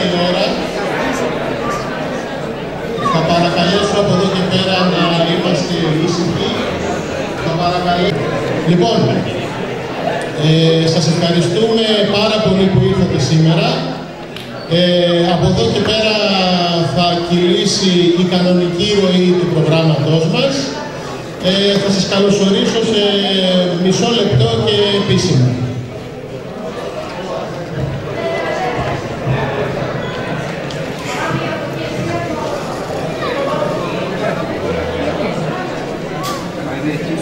η ώρα. Θα παρακαλέσω από εδώ και πέρα να είμαστε ήσυχοι. Θα παρακαλέσω. Λοιπόν, σας ευχαριστούμε πάρα πολύ που ήρθατε σήμερα. Από εδώ και πέρα θα κυλήσει η κανονική ροή του προγράμματός μας. Θα σας καλωσορίσω σε μισό λεπτό και επίσημα.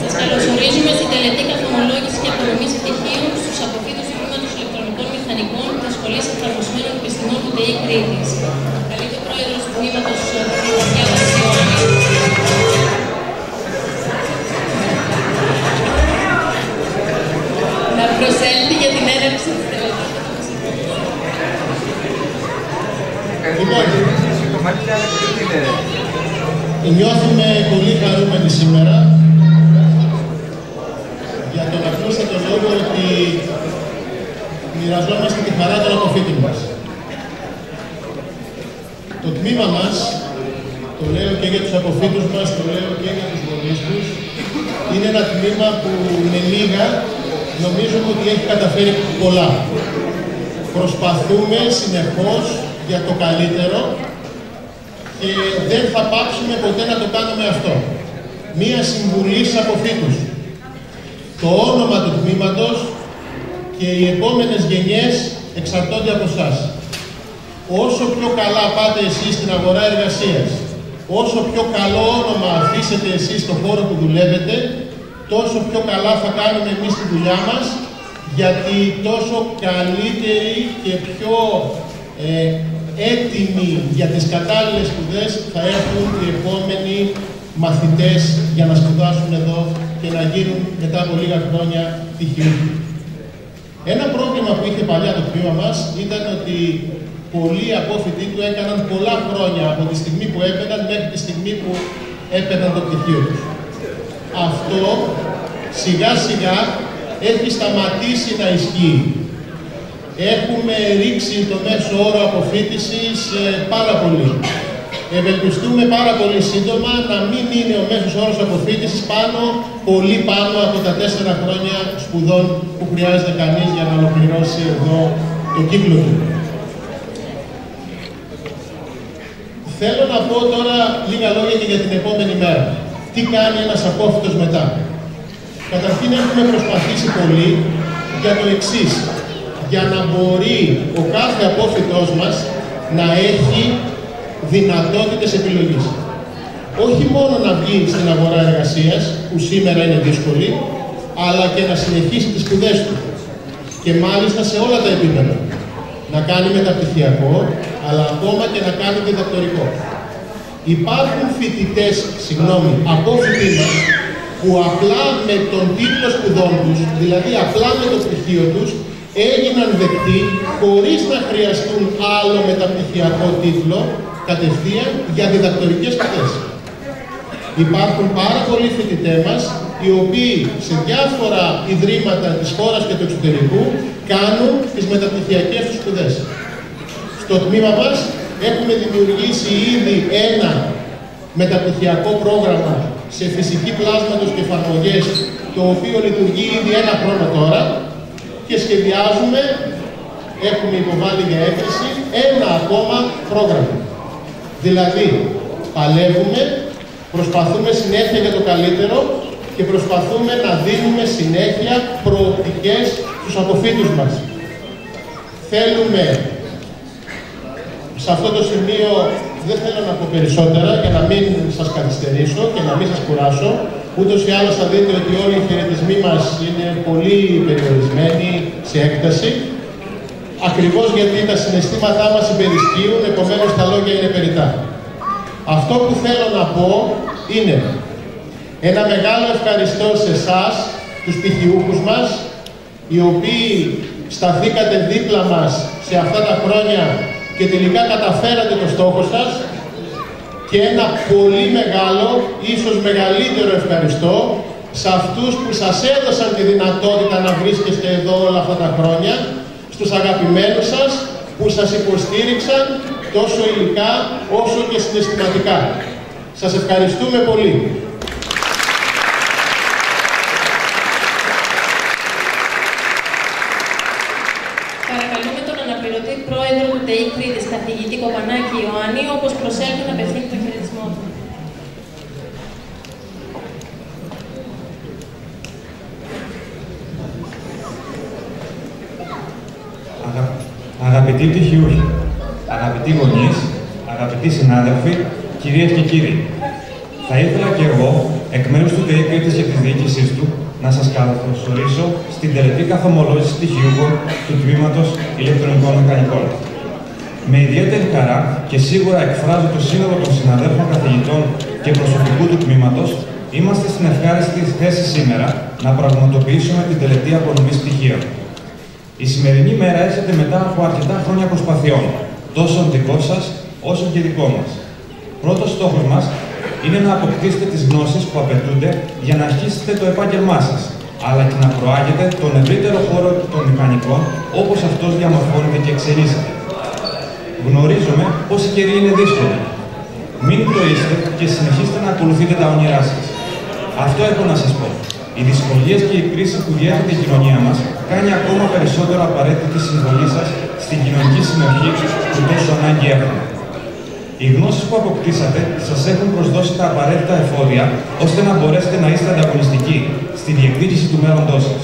Σας καλωσορίζουμε στην τελετή καθομολόγηση και απονομής πτυχίων στους αποφύτους του Τμήματος Ηλεκτρονικών Μηχανικών της Σχολής Εφαρμοσμένων Επιστημών του ΤΕΙ Κρήτης. Καλείται ο Πρόεδρος του Τμήματος Γεωργίας Αξιώνη. Να προσέλθει για την έναρξη της τελετής. Νιώθουμε πολύ χαρούμενοι σήμερα για τον απλούστατο λόγο ότι μοιραζόμαστε τη χαρά των αποφύτων μας. Το τμήμα μας, το λέω και για τους αποφύτους μας, το λέω και για τους γονείς τους, είναι ένα τμήμα που με λίγα νομίζουμε ότι έχει καταφέρει πολλά. Προσπαθούμε συνεχώς για το καλύτερο και δεν θα πάψουμε ποτέ να το κάνουμε αυτό. Μία συμβουλή στους αποφύτους. Το όνομα του τμήματος και οι επόμενες γενιές εξαρτώνται από εσάς. Όσο πιο καλά πάτε εσείς στην αγορά εργασίας, όσο πιο καλό όνομα αφήσετε εσείς στον χώρο που δουλεύετε, τόσο πιο καλά θα κάνουμε εμείς τη δουλειά μας, γιατί τόσο καλύτεροι και πιο έτοιμοι για τις κατάλληλες σπουδές θα έχουν οι επόμενοι μαθητές για να σπουδάσουν εδώ και να γίνουν μετά από λίγα χρόνια πτυχιούχοι. Ένα πρόβλημα που είχε παλιά το τμήμα μας ήταν ότι πολλοί απόφοιτοι του έκαναν πολλά χρόνια από τη στιγμή που έπαιρναν μέχρι τη στιγμή που έπαιρναν το πτυχίο τους. Αυτό σιγά σιγά έχει σταματήσει να ισχύει. Έχουμε ρίξει το μέσο όρο αποφοίτησης πάρα πολύ. Ευελπιστούμε πάρα πολύ σύντομα να μην είναι ο μέσος όρος αποφοίτησης πολύ πάνω από τα 4 χρόνια σπουδών που χρειάζεται κανείς για να ολοκληρώσει εδώ το κύκλο του. Θέλω να πω τώρα λίγα λόγια και για την επόμενη μέρα. Τι κάνει ένας απόφοιτος μετά. Καταρχήν έχουμε προσπαθήσει πολύ για το εξής. Για να μπορεί ο κάθε απόφοιτός μας να έχει δυνατότητες επιλογής. Όχι μόνο να βγει στην αγορά εργασίας, που σήμερα είναι δύσκολη, αλλά και να συνεχίσει τις σπουδές του. Και μάλιστα σε όλα τα επίπεδα. Να κάνει μεταπτυχιακό, αλλά ακόμα και να κάνει διδακτορικό. Υπάρχουν απόφοιτοι μας, που απλά με τον τίτλο σπουδών τους, δηλαδή απλά με το πτυχίο τους, έγιναν δεκτοί χωρίς να χρειαστούν άλλο μεταπτυχιακό τίτλο κατευθείαν για διδακτορικές σπουδές. Υπάρχουν πάρα πολλοί φοιτητές μας, οι οποίοι σε διάφορα ιδρύματα της χώρας και του εξωτερικού κάνουν τις μεταπτυχιακές τους σπουδές. Στο τμήμα μας έχουμε δημιουργήσει ήδη ένα μεταπτυχιακό πρόγραμμα σε φυσική πλάσματος και εφαρμογές, το οποίο λειτουργεί ήδη 1 χρόνο τώρα και σχεδιάζουμε, έχουμε υποβάλει για έκθεση, ένα ακόμα πρόγραμμα. Δηλαδή, παλεύουμε, προσπαθούμε συνέχεια για το καλύτερο και προσπαθούμε να δίνουμε συνέχεια προοπτικές στους αποφύτους μας. Θέλουμε, σε αυτό το σημείο δεν θέλω να πω περισσότερα για να μην σας καθυστερήσω και να μην σας κουράσω. Ούτως ή άλλως θα δείτε ότι όλοι οι χαιρετισμοί μας είναι πολύ περιορισμένοι σε έκταση. Ακριβώς γιατί τα συναισθήματά μας υπερισχύουν, επομένως τα λόγια είναι περιττά. Αυτό που θέλω να πω είναι ένα μεγάλο ευχαριστώ σε εσάς, τους πτυχιούχους μας, οι οποίοι σταθήκατε δίπλα μας σε αυτά τα χρόνια και τελικά καταφέρατε το στόχο σας, και ένα πολύ μεγάλο, ίσως μεγαλύτερο ευχαριστώ σε αυτούς που σας έδωσαν τη δυνατότητα να βρίσκεστε εδώ όλα αυτά τα χρόνια, στους αγαπημένους σας, που σας υποστήριξαν τόσο υλικά όσο και συναισθηματικά. Σας ευχαριστούμε πολύ. Παρακαλούμε τον αναπληρωτή πρόεδρο του ΤΕΙ Κρήτης, καθηγητή Κοπανάκη Ιωάννη, όπως προσέλθει να απευθύνει τον χαιρετισμό του. Αγαπητοί πτυχιούχοι, αγαπητοί γονείς, αγαπητοί συνάδελφοι, κυρίες και κύριοι, θα ήθελα και εγώ, εκ μέρους του ΤΕΙ Κρήτης και της διοίκησής του, να σας καλωσορίσω στην τελετή καθομολόγηση πτυχιούχων του Τμήματος Ηλεκτρονικών Μηχανικών. Με ιδιαίτερη χαρά και σίγουρα εκφράζω το σύνολο των συναδέλφων καθηγητών και προσωπικού του τμήματος, είμαστε στην ευχάριστη θέση σήμερα να πραγματοποιήσουμε την τελετή απονομής πτυχίων. Η σημερινή μέρα έρχεται μετά από αρκετά χρόνια προσπαθειών, τόσο δικό σας όσο και δικό μας. Πρώτος στόχος μας είναι να αποκτήσετε τις γνώσεις που απαιτούνται για να αρχίσετε το επάγγελμά σας, αλλά και να προάγετε τον ευρύτερο χώρο των μηχανικών όπως αυτός διαμορφώνεται και εξελίσσεται. Γνωρίζουμε πως οι καιροί είναι δύσκολοι. Μην το είστε και συνεχίστε να ακολουθείτε τα όνειρά σας. Αυτό έχω να σας πω. Οι δυσκολίες και η κρίση που διέρχεται η κοινωνία μας κάνει ακόμα περισσότερο απαραίτητη τη συμβολή σας στην κοινωνική συνοχή που τόσο ανάγκη έχουμε. Οι γνώσεις που αποκτήσατε σας έχουν προσδώσει τα απαραίτητα εφόδια ώστε να μπορέσετε να είστε ανταγωνιστικοί στη διεκδίκηση του μέλλοντός σας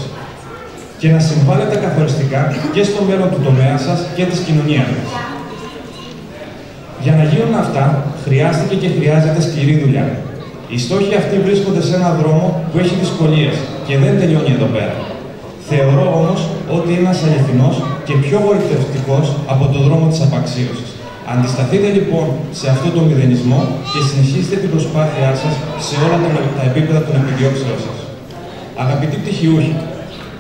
και να συμβάλλετε καθοριστικά και στο μέλλον του τομέα σας και της κοινωνίας μας. Για να γίνουν αυτά, χρειάστηκε και χρειάζεται σκληρή δουλειά. Οι στόχοι αυτοί βρίσκονται σε έναν δρόμο που έχει δυσκολίες και δεν τελειώνει εδώ πέρα. Θεωρώ όμως ότι είναι ένας αληθινός και πιο γοητευτικός από τον δρόμο της απαξίωσης. Αντισταθείτε λοιπόν σε αυτό το μηδενισμό και συνεχίστε την προσπάθειά σας σε όλα τα επίπεδα των επιδιώξεων σας. Αγαπητοί πτυχιούχοι,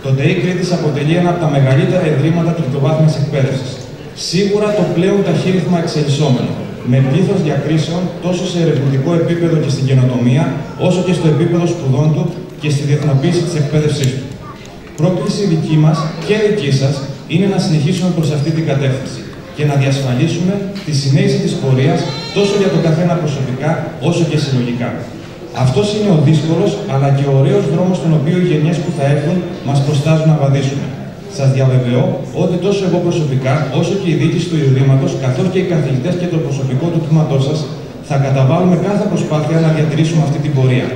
το ΤΕΙ Κρήτης αποτελεί ένα από τα μεγαλύτερα ιδρύματα τριτοβάθμιας εκπαίδευσης. Σίγουρα το πλέον ταχύρυθμα εξελισσόμενο, με πλήθος διακρίσεων τόσο σε ερευνητικό επίπεδο και στην καινοτομία, όσο και στο επίπεδο σπουδών του και στη διεθνοποίηση της εκπαίδευσής του. Πρόκληση δική μας και δική σας είναι να συνεχίσουμε προς αυτή την κατεύθυνση και να διασφαλίσουμε τη συνέχιση της πορείας τόσο για τον καθένα προσωπικά όσο και συλλογικά. Αυτός είναι ο δύσκολος αλλά και ο ωραίος δρόμος στον οποίο οι γενιές που θα έρθουν μας προστάζουν να βαδίσουμε. Σας διαβεβαιώ ότι τόσο εγώ προσωπικά, όσο και η διοίκηση του Ιδρύματος, καθώς και οι καθηγητές και το προσωπικό του τμήματός σας, θα καταβάλουμε κάθε προσπάθεια να διατηρήσουμε αυτή την πορεία.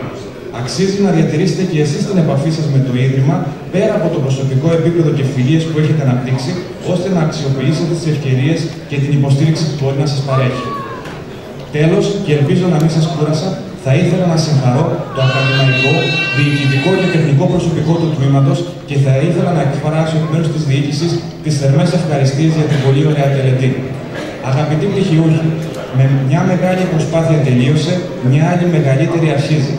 Αξίζει να διατηρήσετε και εσείς την επαφή σας με το Ίδρυμα, πέρα από το προσωπικό επίπεδο και φιλίες που έχετε αναπτύξει, ώστε να αξιοποιήσετε τις ευκαιρίες και την υποστήριξη που μπορεί να σας παρέχει. Τέλος, και ελπίζω να μην σας κούρασα, θα ήθελα να συγχαρώ το ακαδημαϊκό, διοικητικό και τεχνικό προσωπικό του τμήματος και θα ήθελα να εκφράσω εκ μέρους της διοίκησης τις θερμές ευχαριστίες για την πολύ ωραία τελετή. Αγαπητοί πτυχιούχοι, με μια μεγάλη προσπάθεια τελείωσε, μια άλλη μεγαλύτερη αρχίζει.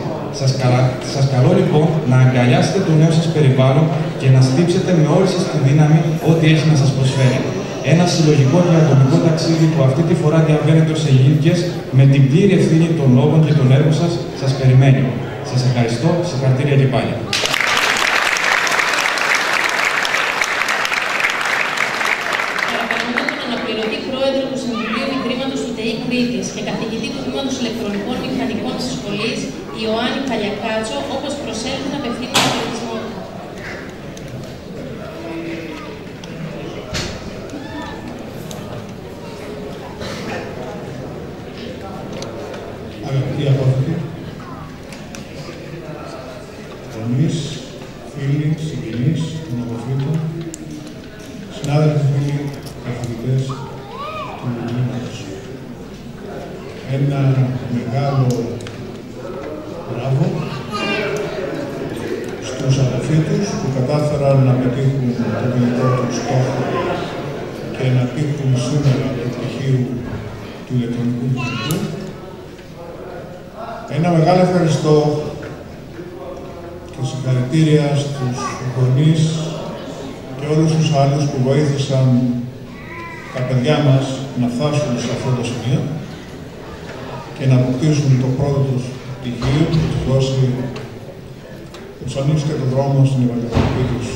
Σας καλώ λοιπόν να αγκαλιάσετε το νέο σας περιβάλλον και να στύψετε με όλη σας τη δύναμη ό,τι έχει να σας προσφέρει. Ένα συλλογικό και ατομικό ταξίδι που αυτή τη φορά διαβαίνεται ως ελληνικές με την πλήρη ευθύνη των λόγων και των έργων σας περιμένει. Σας ευχαριστώ, συγχαρητήρια και πάλι. Παρακαλούμε τον αναπληρωτή πρόεδρο του Συμβουλίου Ιδρύματος του ΤΕΙ Κρήτης και καθηγητή του Τμήματος Ηλεκτρονικών Μηχανικών της Σχολής, Ιωάννη Καλιακάτσο, όπως προσέλθει να απευθύνει τον χαιρετισμό του. Αγαπητοί απόφοιτοι, γονείς, φίλοι, συγγενείς, νομοφύτων, συνάδελφοι, φίλοι, καθηγητές του Ιδρύματος. Ένα μεγάλο μπράβο στους αποφύτους που κατάφεραν να πετύχουν το τελικό του στόχο και να πετύχουν σήμερα το πτυχίο του ηλεκτρονικού μηχανικού. Ένα μεγάλο ευχαριστώ και συγχαρητήρια στους γονείς και όλους τους άλλους που βοήθησαν τα παιδιά μας να φτάσουν σε αυτό το σημείο και να αποκτήσουν το πρώτο τους πτυχίο που τους δώσει, τους ανοίξει και τον δρόμο στην επαγγελματική τους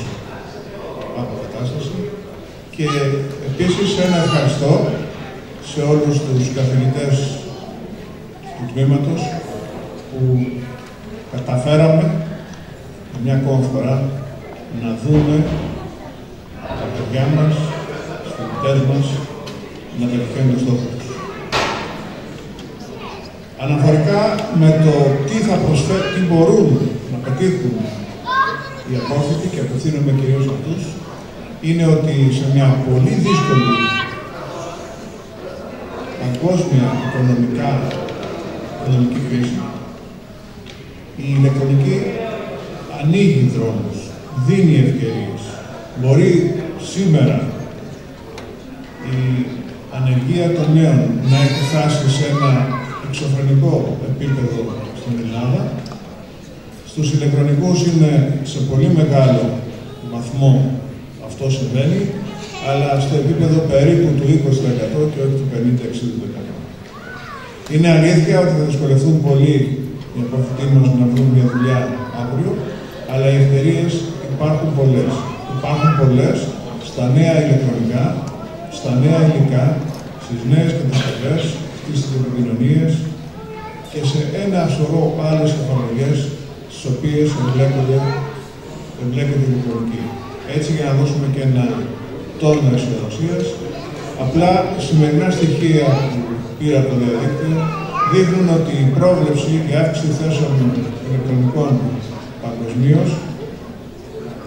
αποκατάσταση. Και επίσης ένα ευχαριστώ σε όλους τους καθηγητές του τμήματος που καταφέραμε μια ακόμα φορά να δούμε τα παιδιά μας, τους φοιτητές μας, να πετυχαίνουν το στόχο τους. Αναφορικά με το τι μπορούν να πετύχουν οι απόφοιτοι, και απευθύνομαι κυρίως αυτούς, είναι ότι σε μια πολύ δύσκολη παγκόσμια οικονομική κρίση, η ηλεκτρονική ανοίγει δρόμους, δίνει ευκαιρίες. Μπορεί σήμερα η ανεργία των νέων να έχει φτάσει σε ένα εξωφρενικό επίπεδο στην Ελλάδα. Στους ηλεκτρονικούς είναι σε πολύ μεγάλο βαθμό αυτό συμβαίνει, αλλά στο επίπεδο περίπου του 20% και όχι του 50-60%. Είναι αλήθεια ότι θα δυσκολευτούν πολύ οι αποφοιτοί μας να βρουν μια δουλειά αύριο, αλλά οι ευκαιρίες υπάρχουν πολλές. Υπάρχουν πολλές στα νέα ηλεκτρονικά, στα νέα υλικά, στις νέες κατασκευές, στις τηλεπικοινωνίες και σε ένα σωρό άλλες εφαρμογές στις οποίες εμπλέκεται η ηλεκτρονική. Έτσι, για να δώσουμε και ένα τόνο αισιοδοξίας, απλά σημερινά στοιχεία που πήρα από το διαδίκτυο δείχνουν ότι η πρόβλεψη για αύξηση θέσεων ηλεκτρονικών παγκοσμίως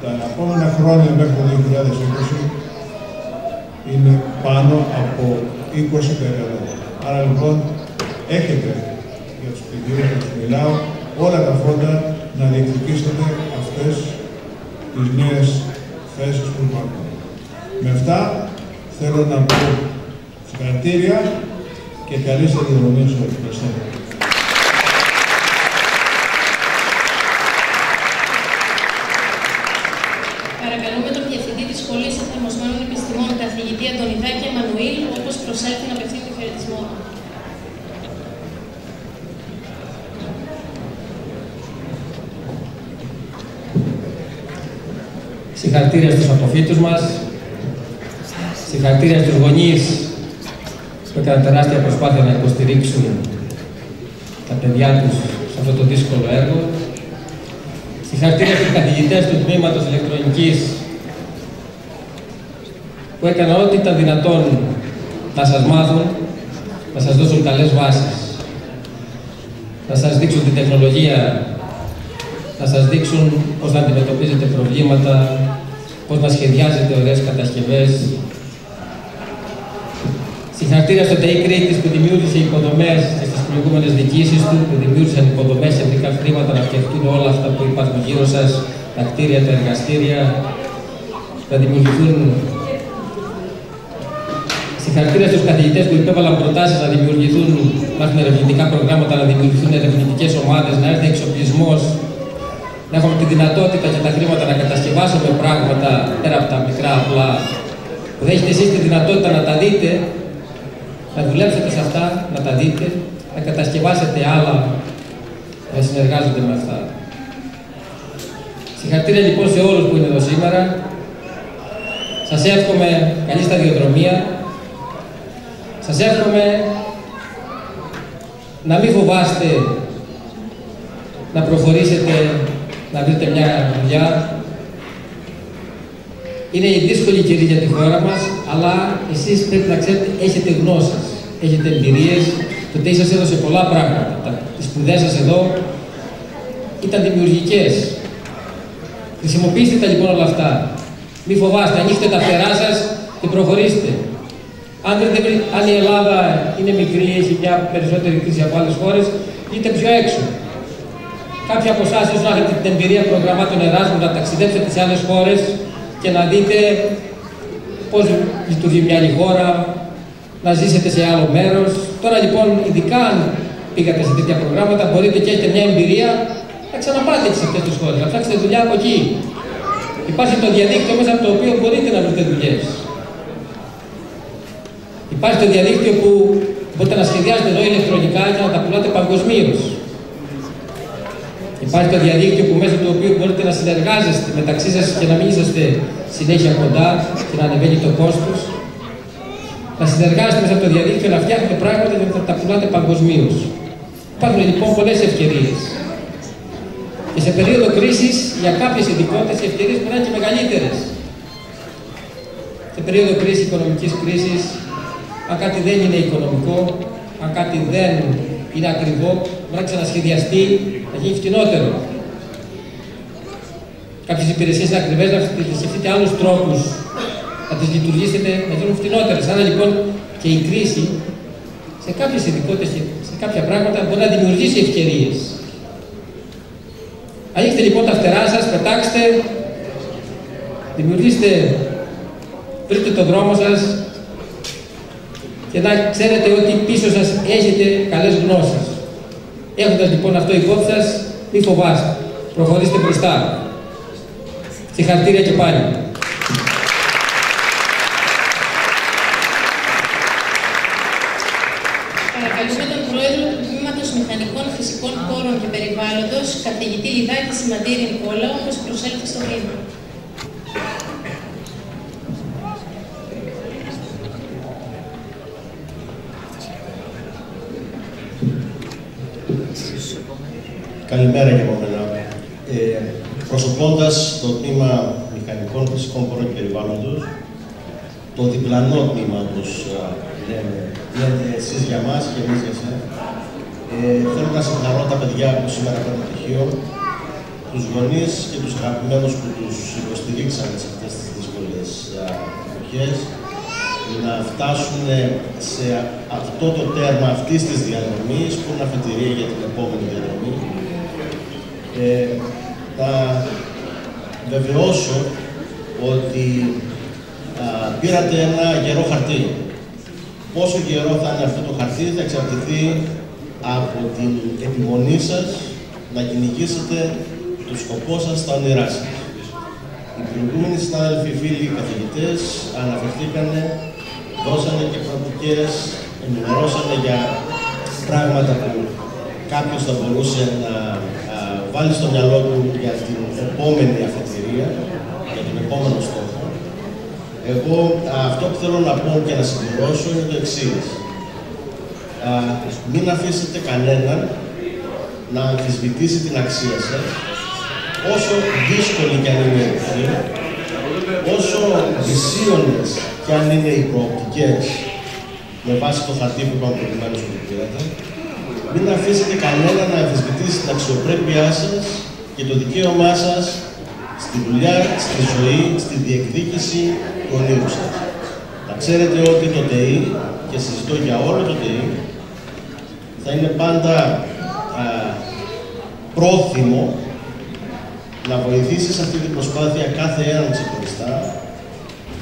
τα επόμενα χρόνια μέχρι το 2020 είναι πάνω από 20%. Άρα λοιπόν έχετε για τους πηγαίους που τους μιλάω όλα τα φόντα να διεκδικήσετε αυτές τις νέες θέσεις που υπάρχουν. Με αυτά θέλω να πω συγχαρητήρια και καλή σταδιοδρομία σε όλους. Ευχαριστώ. Παρακαλούμε τον Διευθυντή της Σχολής Εφαρμοσμένων Επιστημών, καθηγητή Αντωνιδάκη Εμμανουήλ, όπως προσέλθει να απευθύνει το χαιρετισμό του. Συγχαρητήρια στους αποφύτους μας, συγχαρητήρια στους γονείς που έκαναν τεράστια προσπάθεια να υποστηρίξουν τα παιδιά τους σε αυτό το δύσκολο έργο. Συγχαρητήρια στους καθηγητές του Τμήματος Ηλεκτρονικής που έκαναν ό,τι ήταν δυνατόν να σας μάθουν, να σας δώσουν καλές βάσεις, να σας δείξουν την τεχνολογία, να σας δείξουν πώς να αντιμετωπίζετε προβλήματα, πώς να σχεδιάζετε ωραίες κατασκευές. Συγχαρητήρια στο ΤΕΙ Κρήτης που δημιούργησε υποδομές και στις προηγούμενες διοικήσεις του, που δημιούργησαν υποδομές σε βρήκα χρήματα να φτιαχτούν όλα αυτά που υπάρχουν γύρω σας, τα κτίρια, τα εργαστήρια, να δημιουργηθούν. Συγχαρητήρια στους καθηγητές που υπέβαλαν προτάσεις να δημιουργηθούν, να έχουν ερευνητικά προγράμματα, να δημιουργηθούν ερευνητικές ομάδες, να έρθει εξοπλισμός, να έχουμε τη δυνατότητα και τα χρήματα να κατασκευάσουμε πράγματα πέρα από τα μικρά απλά, που θα έχετε εσείς τη δυνατότητα να τα δείτε, να δουλέψετε σε αυτά, να τα δείτε, να κατασκευάσετε άλλα, να συνεργάζονται με αυτά. Συγχαρητήρια λοιπόν σε όλους που είναι εδώ σήμερα. Σας εύχομαι καλή σταδιοδρομία. Σας εύχομαι να μην φοβάστε να προχωρήσετε, να βρείτε μια δουλειά. Είναι η δύσκολη καιρή για τη χώρα μας, αλλά εσείς πρέπει να ξέρετε, έχετε γνώσεις, έχετε εμπειρίες, το ΤΕΙ σας έδωσε πολλά πράγματα. Οι σπουδές σας εδώ ήταν δημιουργικές. Χρησιμοποιήστε τα λοιπόν όλα αυτά. Μην φοβάστε, ανοίξτε τα φτερά σας και προχωρήστε. Αν η Ελλάδα είναι μικρή, έχει μια περισσότερη κρίση από άλλες χώρες, είτε πιο έξω. Κάποιοι από εσάς ίσως να έχετε την εμπειρία προγραμμάτων Εράσμου να ταξιδέψετε σε άλλες χώρες και να δείτε πώς λειτουργεί μια άλλη χώρα, να ζήσετε σε άλλο μέρος. Τώρα λοιπόν, ειδικά αν πήγατε σε τέτοια προγράμματα, μπορείτε και έχετε μια εμπειρία να ξαναπάτε σε αυτές τις χώρες, να ψάξετε δουλειά από εκεί. Υπάρχει το διαδίκτυο μέσα από το οποίο μπορείτε να βρείτε δουλειές. Υπάρχει το διαδίκτυο που μπορείτε να σχεδιάσετε εδώ ηλεκτρονικά και να τα πουλάτε παγκοσμίως. Υπάρχει το διαδίκτυο που μέσω του οποίου μπορείτε να συνεργάζεστε μεταξύ σας και να μην είσαστε συνέχεια κοντά και να ανεβαίνει το κόστος. Να συνεργάζεστε μέσα από το διαδίκτυο, να φτιάχνετε πράγματα και να τα πουλάτε παγκοσμίως. Υπάρχουν λοιπόν πολλές ευκαιρίες. Και σε περίοδο κρίσης, για κάποιες ειδικότητες, οι ευκαιρίες μπορεί να είναι και μεγαλύτερες. Σε περίοδο κρίσης, οικονομικής κρίσης, αν κάτι δεν είναι οικονομικό, αν κάτι δεν είναι ακριβό, μπορεί να ξανασχεδιαστεί, να γίνει φτηνότερο. Κάποιες υπηρεσίες είναι ακριβές, να σκεφτείτε άλλους τρόπους να τις λειτουργήσετε, να γίνουν φτηνότερες. Άρα λοιπόν και η κρίση σε κάποιες ειδικότητες και σε κάποια πράγματα μπορεί να δημιουργήσει ευκαιρίες. Ανοίξτε λοιπόν τα φτερά σας, πετάξτε, δημιουργήστε, βρείτε τον δρόμο σας και να ξέρετε ότι πίσω σας έχετε καλές γνώσεις. Έχοντας λοιπόν αυτό υπόψη σας, μη φοβάστε, προχωρήστε μπροστά. Συγχαρητήρια και πάλι. Παρακαλούμε τον Πρόεδρο του Τμήματος Μηχανικών Φυσικών Πόρων και Περιβάλλοντος, καθηγητή Λιδάκη Σιμαντήρη Νικόλαο, όπως προσέλθει στο βήμα. Καλημέρα και από μένα. Προσωπώντας το Τμήμα Μηχανικών Φυσικών Πόρων και Περιβάλλοντος, το διπλανό τμήμα, όπως λέτε εσείς για μας και εμείς για εσάς, θέλω να συγχαρώ τα παιδιά που σήμερα παίρνουν πτυχίο, τους γονείς και τους αγαπημένους που τους υποστηρίξαν σε αυτές τις δύσκολες εποχές, να φτάσουν σε αυτό το τέρμα αυτής της διαδρομής που είναι αφετηρία για την επόμενη διαδρομή. Θα βεβαιώσω ότι πήρατε ένα γερό χαρτί. Πόσο γερό θα είναι αυτό το χαρτί θα εξαρτηθεί από την επιμονή σας να κυνηγήσετε το σκοπό σας, τα όνειρά σας. Οι προηγούμενοι συνάδελφοι, φίλοι, καθηγητές αναφερθήκανε, δώσανε και προοπτικές, ενημερώσανε για πράγματα που κάποιος θα μπορούσε να βάλει στο μυαλό του για την επόμενη αφετηρία, για τον επόμενο στόχο. Εγώ αυτό που θέλω να πω και να συμπληρώσω είναι το εξής. Μην αφήσετε κανέναν να αμφισβητήσει την αξία σας, όσο δύσκολη κι αν είναι η εποχή, όσο δυσίωνες κι αν είναι οι προοπτικές με βάση το χαρτί που είπαμε προηγουμένως που πήρατε, μην αφήσετε κανένα να αμφισβητήσει την αξιοπρέπειά σας και το δικαίωμά σας στη δουλειά, στη ζωή, στη διεκδίκηση του ονείρου σας. Να ξέρετε ότι το ΤΕΗ, και συζητώ για όλο το ΤΕΗ, θα είναι πάντα πρόθυμο να βοηθήσει σε αυτή την προσπάθεια κάθε έναν ξεχωριστά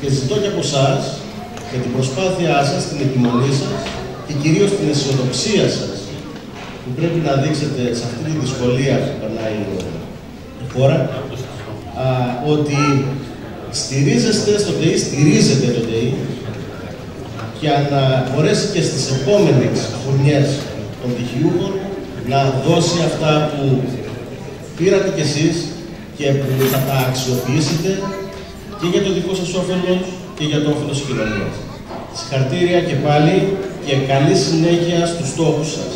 και ζητώ και από εσάς για την προσπάθειά σας, την επιμονή σας και κυρίως την αισιοδοξία σας που πρέπει να δείξετε σε αυτή τη δυσκολία που περνάει η χώρα, ότι στηρίζεστε στο ΤΕΗ, στηρίζετε το ΤΕΗ για να μπορέσει και στις επόμενες χρονιές των πτυχιούχων να δώσει αυτά που πήρατε κι εσείς και που θα τα αξιοποιήσετε και για το δικό σας όφελος και για το όφελος της κοινωνίας. Συγχαρητήρια και πάλι και καλή συνέχεια στους στόχους σας.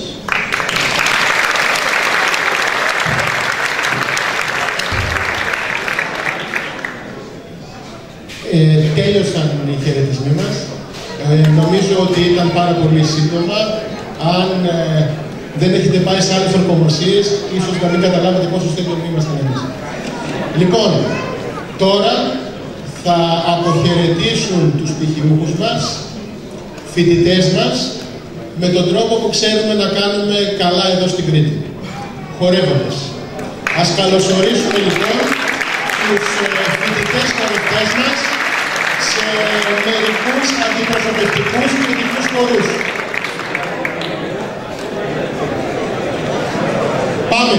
Τέλειωσαν οι χαιρετισμοί μας. Νομίζω ότι ήταν πάρα πολύ σύντομα. Αν δεν έχετε πάει σε άλλες ορκομοσίες, ίσως να μην καταλάβατε πόσο σύντομοι ήμασταν εμείς. Λοιπόν, τώρα θα αποχαιρετήσουν τους πτυχιούχους μας, φοιτητές μας, με τον τρόπο που ξέρουμε να κάνουμε καλά εδώ στην Κρήτη, χορεύοντας. Ας καλωσορίσουμε λοιπόν τους φοιτητές χορευτές μας σε μερικούς αντιπροσωπευτικούς φοιτητικούς χορούς. Πάμε!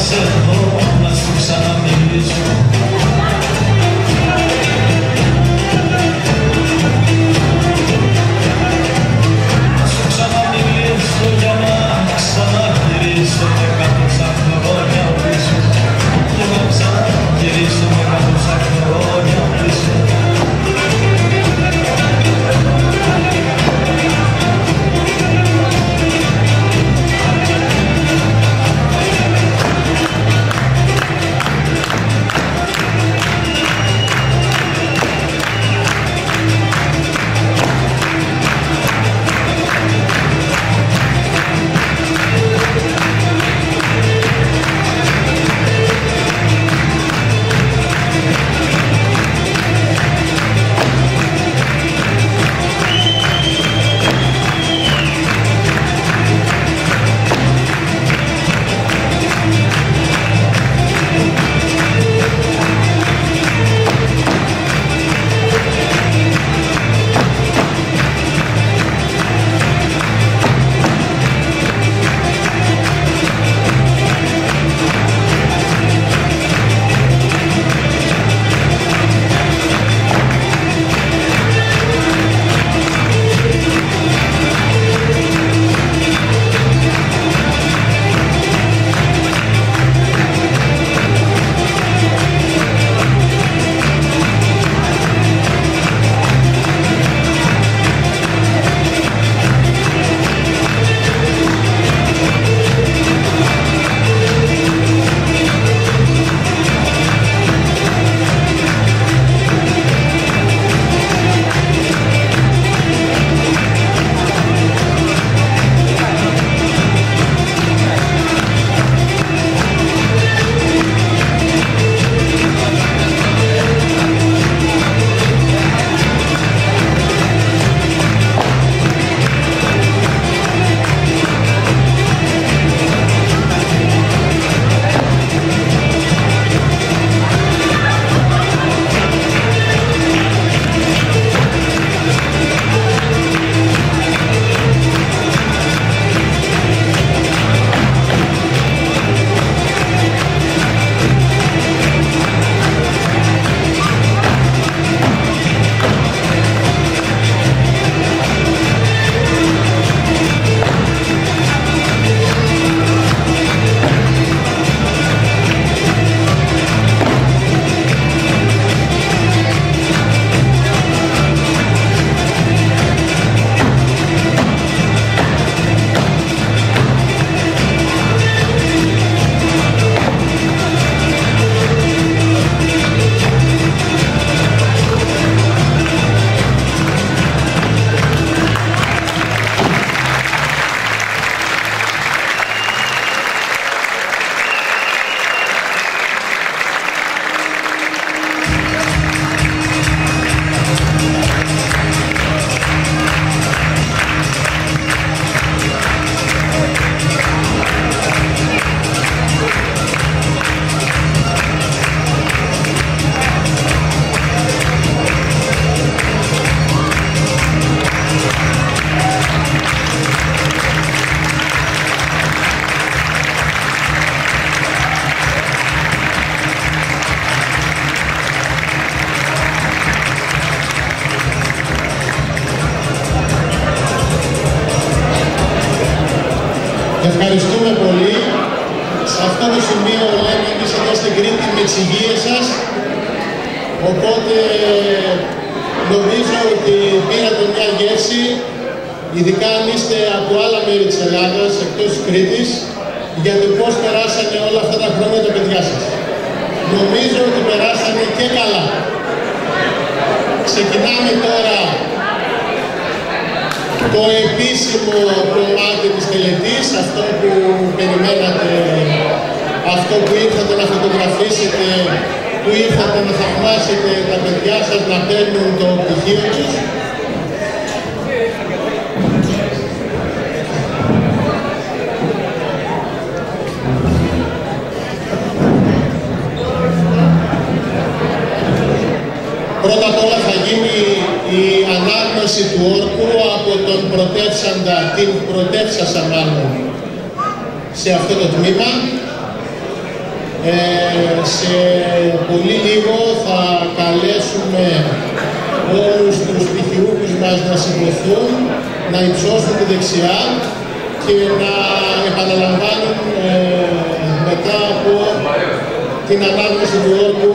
σε δω, να σου ξαναμιλήσω. Να σου ξαναμιλήσω για να ξαναγυρίσω με 100 χρόνια πίσω. Για να ξαναγυρίσω με 100 χρόνια πίσω. Ευχαριστούμε πολύ. Σε αυτό το σημείο λέμε εμείς εδώ στην Κρήτη με τις υγείες σας. Οπότε νομίζω ότι πήρατε μια γεύση, ειδικά αν είστε από άλλα μέρη της Ελλάδας, εκτός της Κρήτης, για το πώς περάσανε όλα αυτά τα χρόνια τα παιδιά σας. Νομίζω ότι περάσανε και καλά. Ξεκινάμε τώρα το επίσημο κομμάτι της τελετής, αυτό που περιμένατε, αυτό που ήρθατε να φωτογραφίσετε, που ήρθατε να θαυμάσετε τα παιδιά σας να παίρνουν το πτυχίο τους. Πρώτα απ' όλα θα γίνει η ανάγνωση του όρκου από τον πρωτεύσαντα, την πρωτεύσασα μάλλον, σε αυτό το τμήμα. Σε πολύ λίγο θα καλέσουμε όλους τους πτυχιούχους μας να σηκωθούν, να υψώσουν τη δεξιά και να επαναλαμβάνουν μετά από την ανάγνωση του όρκου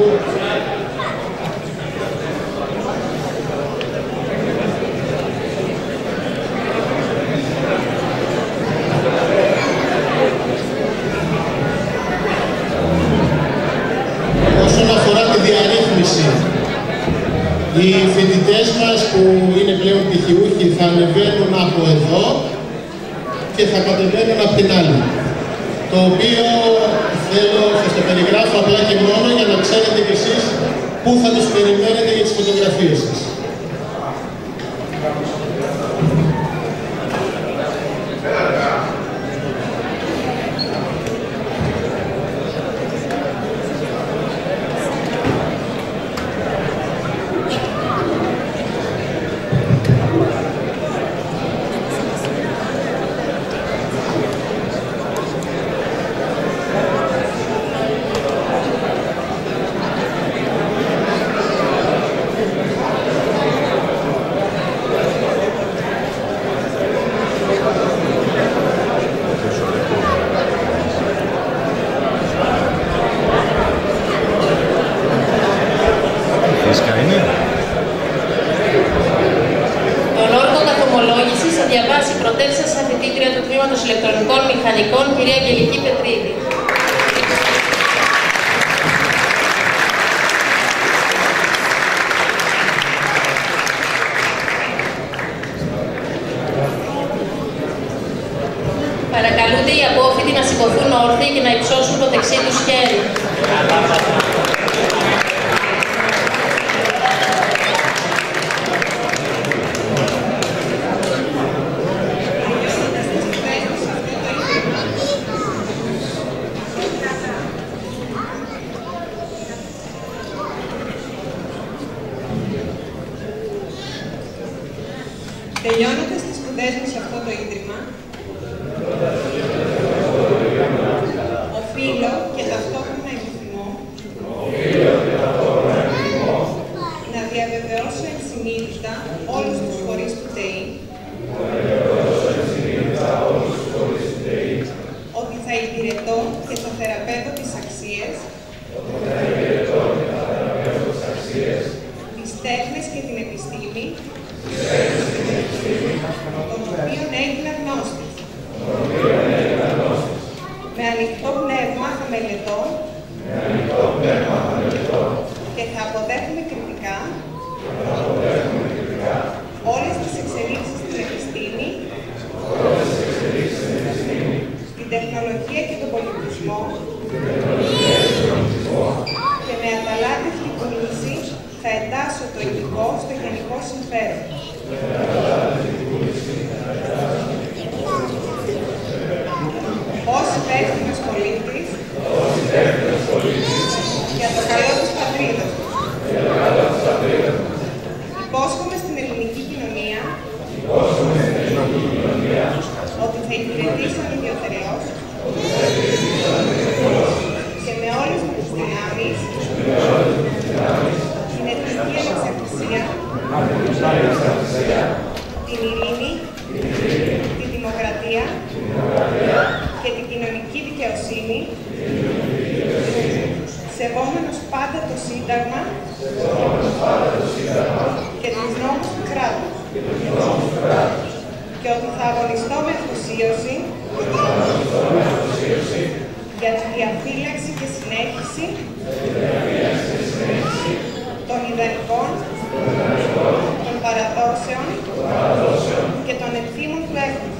Οι φοιτητές μας που είναι πλέον πτυχιούχοι θα ανεβαίνουν από εδώ και θα κατεβαίνουν από την άλλη. Το οποίο θέλω να το περιγράφω απλά και μόνο για να ξέρετε κι εσείς πού θα τους περιμένετε για τις φωτογραφίες σας. Ηλεκτρονικών Μηχανικών, κυρία Αγγελική Πετρίδη. Παρακαλούνται οι απόφοιτοι να σηκωθούν όρθιοι και να υψώσουν το δεξί τους χέρι. Τελειώνοντας τις σπουδές μου σε αυτό το ίδρυμα, οφείλω και ταυτόχρονα επιθυμώ να διαβεβαιώσω ενσυνείδητα όλους τους φορείς του ΤΕΗ ότι θα υπηρετώ και θα θεραπεύω τις αξίες, τις τέχνες και την επιστήμη, των οποίων έγινα γνώστης. Με ανοιχτό πνεύμα θα μελετώ και θα αποδέχομαι κριτικά όλες τις εξελίξεις στην επιστήμη, την τεχνολογία και τον πολιτισμό και με αταλάντευτη κούνηση θα εντάσσω το ειδικό στο γενικό συμφέρον. Ως υπεύθυνος πολίτης για το καλό της πατρίδας μου. Υπόσχομαι στην ελληνική κοινωνία ότι θα υπηρετήσω ιδιωτερώς και με όλες μου τις δυνάμεις την εθνική ανεξαρτησία, την ειρήνη, τη δημοκρατία και την κοινωνική δικαιοσύνη, σεβόμενος πάντα το Σύνταγμα και τους νόμους του κράτους, και ότι θα αγωνιστώ με αφοσίωση για τη διαφύλαξη και συνέχιση των ιδανικών, των παραδόσεων και των ευθύμων του έθνους.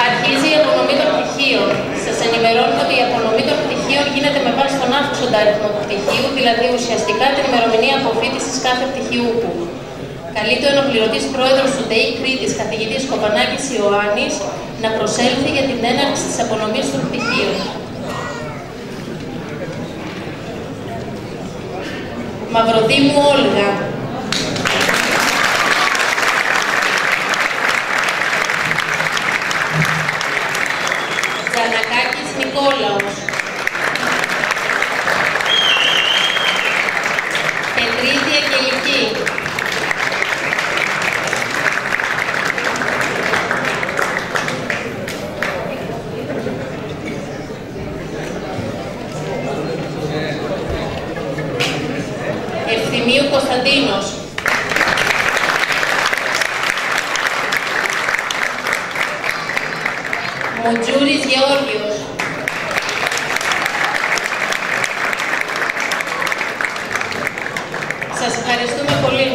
Αρχίζει η απονομή των πτυχίων. Σας ενημερώνω ότι η απονομή των πτυχίων γίνεται με βάση τον αύξοντα αριθμό του πτυχίου, δηλαδή ουσιαστικά την ημερομηνία αποφοίτησης κάθε πτυχιούχου. Καλείται ο ενοπληρωτής πρόεδρος του ΤΕΗ Κρήτης, καθηγητής Κοπανάκης Ιωάννης, να προσέλθει για την έναρξη της απονομής των πτυχίων. Μαυροδήμου Όλγα. Τζανακάκης Νικόλαος. Πετρίδη Αγγελική. Ευθυμίου Κωνσταντίνος. Μουτζούρης Γεώργιος. Σας ευχαριστούμε πολύ.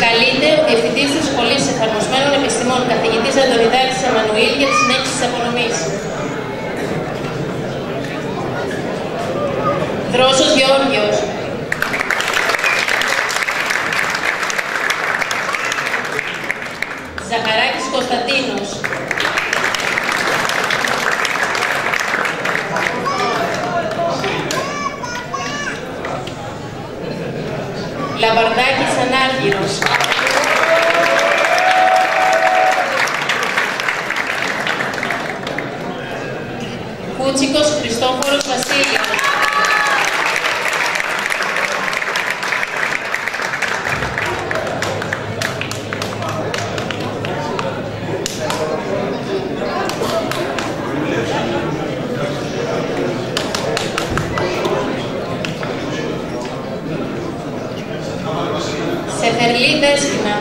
Καλείται ο Διευθυντής της Σχολής Εφαρμοσμένων Επιστημών, καθηγητής Αντωνιδάκης Εμμανουήλ, για τη συνέχιση της απονομής. Δρόσος Γεώργιος. Ζαχαράκης Κωνσταντίνος. Λαμπαρδάκης Ανάργυρος. Κούτσικος Χριστόφορος Βασίλειος. Σεφερλή Δέσποινα.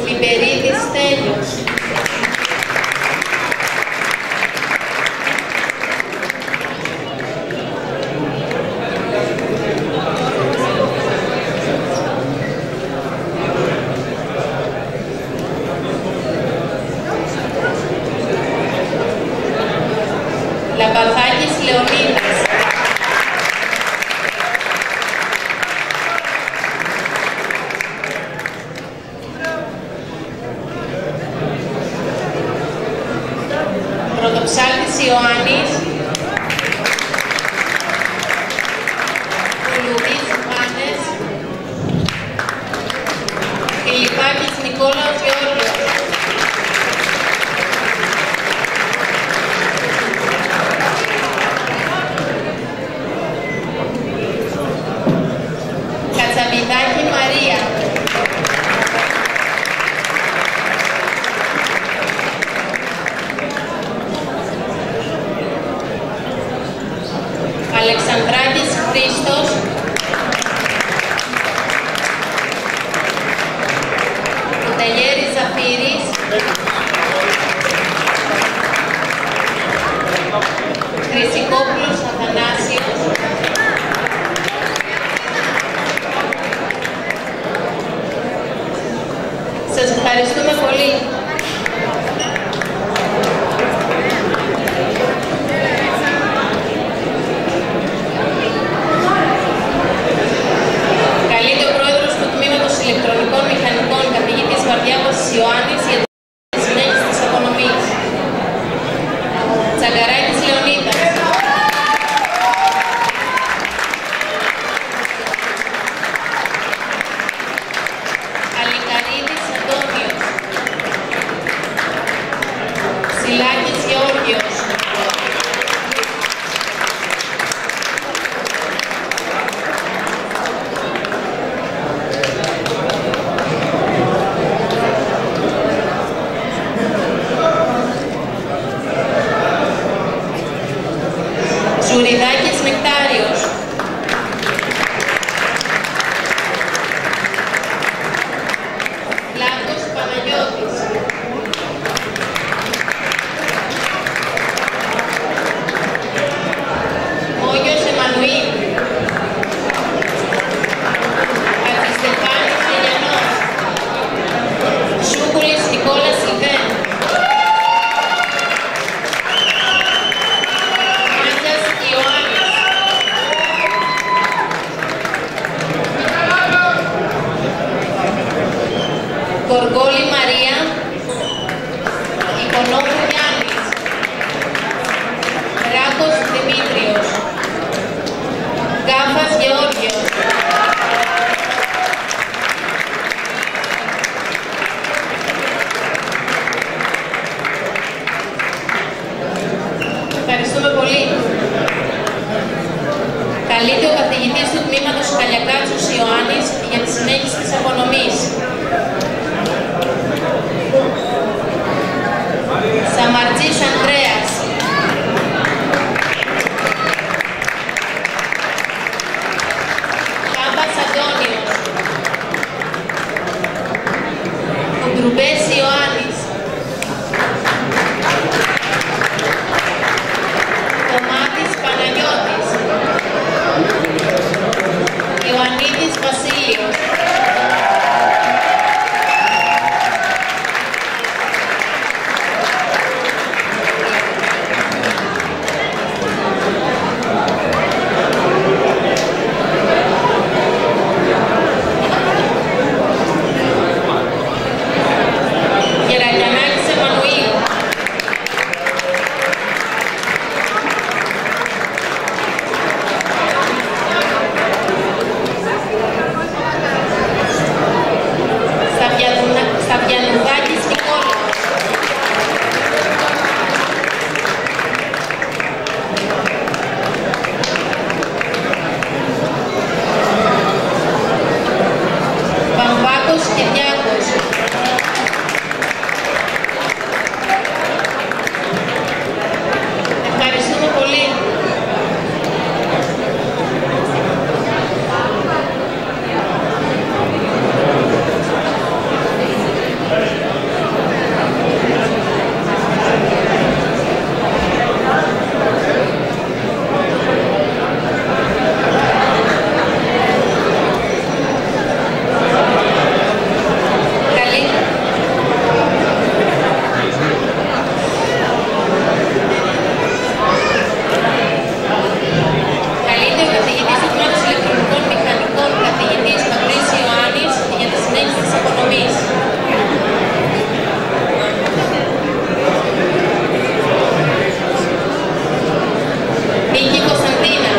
Λιμπερίδης Στέλιος. Λαμπαθάκης Λεωνίδας. Πρωτοψάλτης Ιωάννης. Κουλουδής Μάνες. Φιλιππάκης Νικόλαος Γεώργιος. Κατσαβιδάκη Μαρία. Αλεξανδράκης Χρήστος. Κουτελιέρης Ζαφύρης. Χρυσικόπουλος Αθανάσιος. Σας ευχαριστούμε πολύ. Καλείται ο Πρόεδρος του Τμήματος Ηλεκτρονικών Μηχανικών, καθηγητής Βαρδιάπας Ιωάννης, για τη συνέχιση της απονομής. Τσαγκαράκης Λεωνίδας. Αλικαρίδης Αντώνιος. Σιλάκης Γεώργιος. Ζουριδάκης Νεκτάριος. Λάκος Παναγιώτης. Μόγιος Εμμανουήλ. Χατζηστεφάνης Λιλιανός. Σούκουλης Νικόλας Σιλβέν. Μάντζας Ιωάννης. Καλείται ο καθηγητής του τμήματος Καλιακάτσος Ιωάννης για τη συνέχιση της απονομής. Σαμαρτζής Ανδρέας. Κάμπας Αντώνιος. Κουντρουμπές Ιωάννης. Κομμάτης Παναγιώτης. Ιωαννίδης Βασίλειος. Γερακιανάκης Εμμανουήλ. Σαβιανουδάκης Νικόλαος. Βαμβάκος Κυριάκος. Ευχαριστούμε πολύ. Καλή. Καλείται ο καθηγητής του τμήματος ηλεκτρονικών μηχανικών, καθηγητής Παγκρής Ιωάννης, για τη συνέχιση της απονομής. Νίκη Κωνσταντίνα.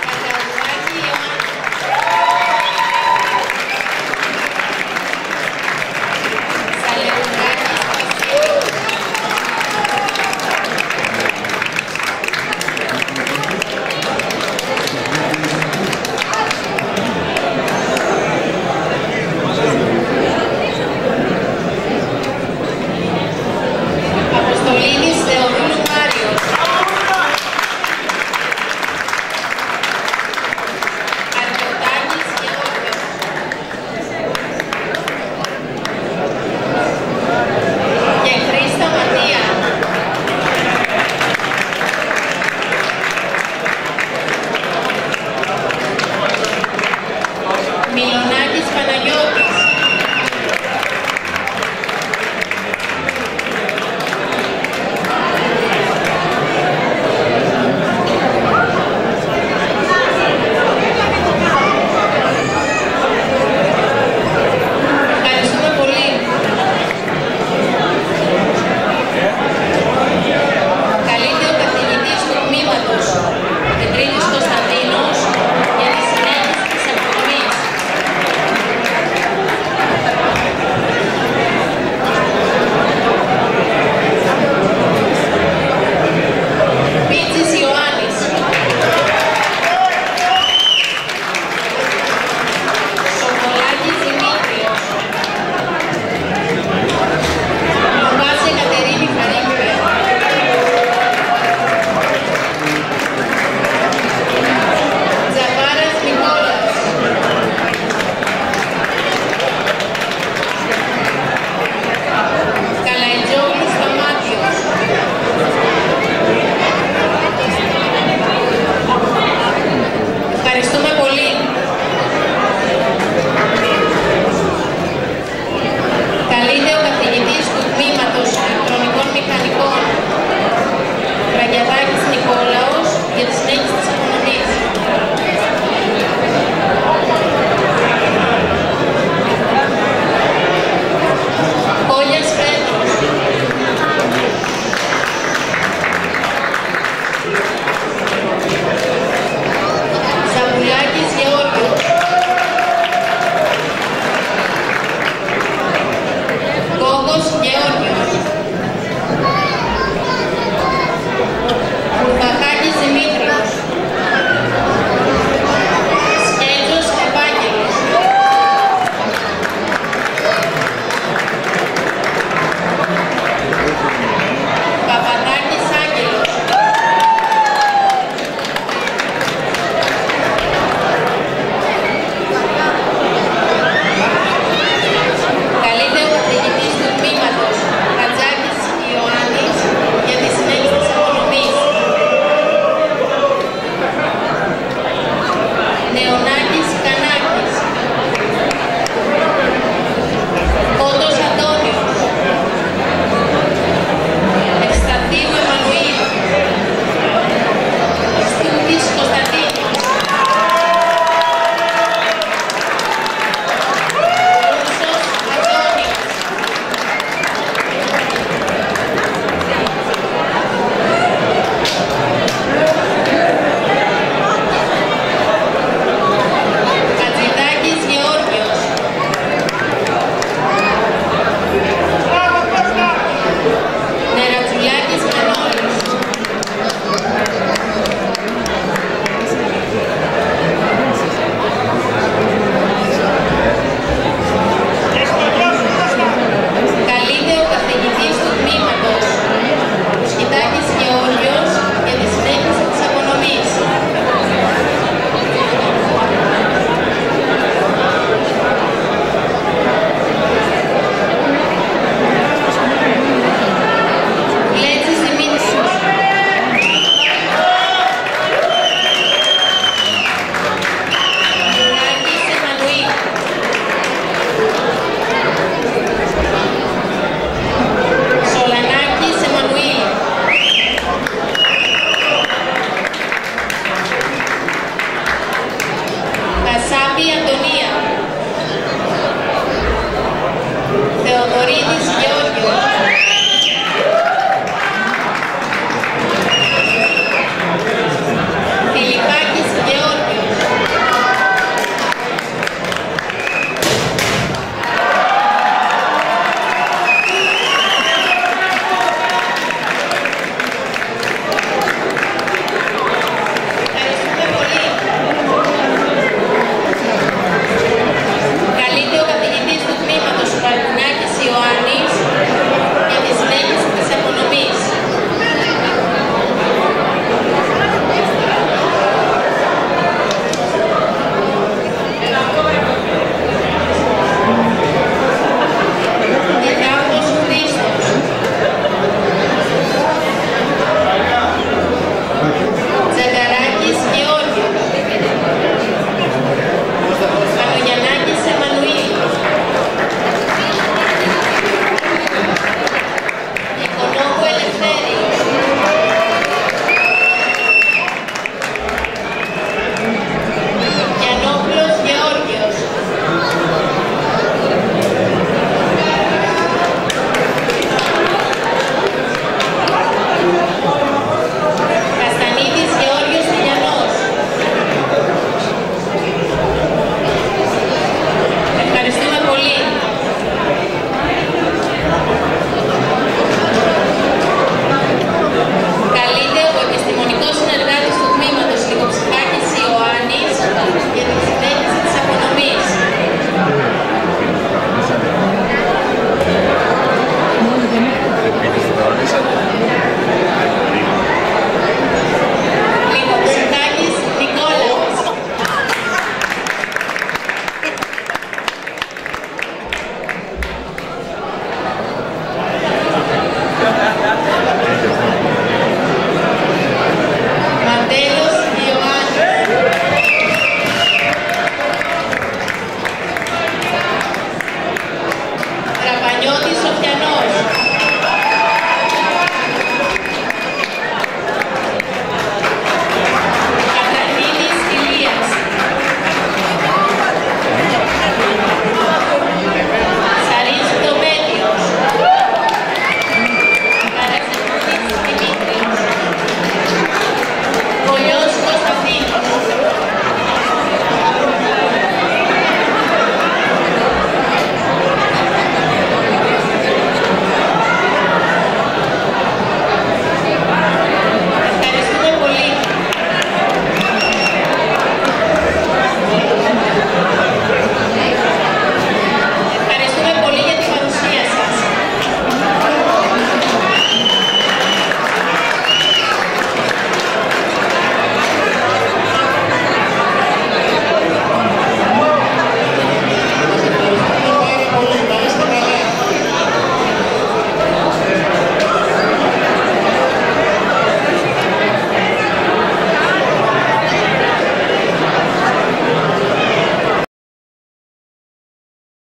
Καταουδάκη Ιωάννη. Σαλεουνάκης Βασίλης. Αποστολίδης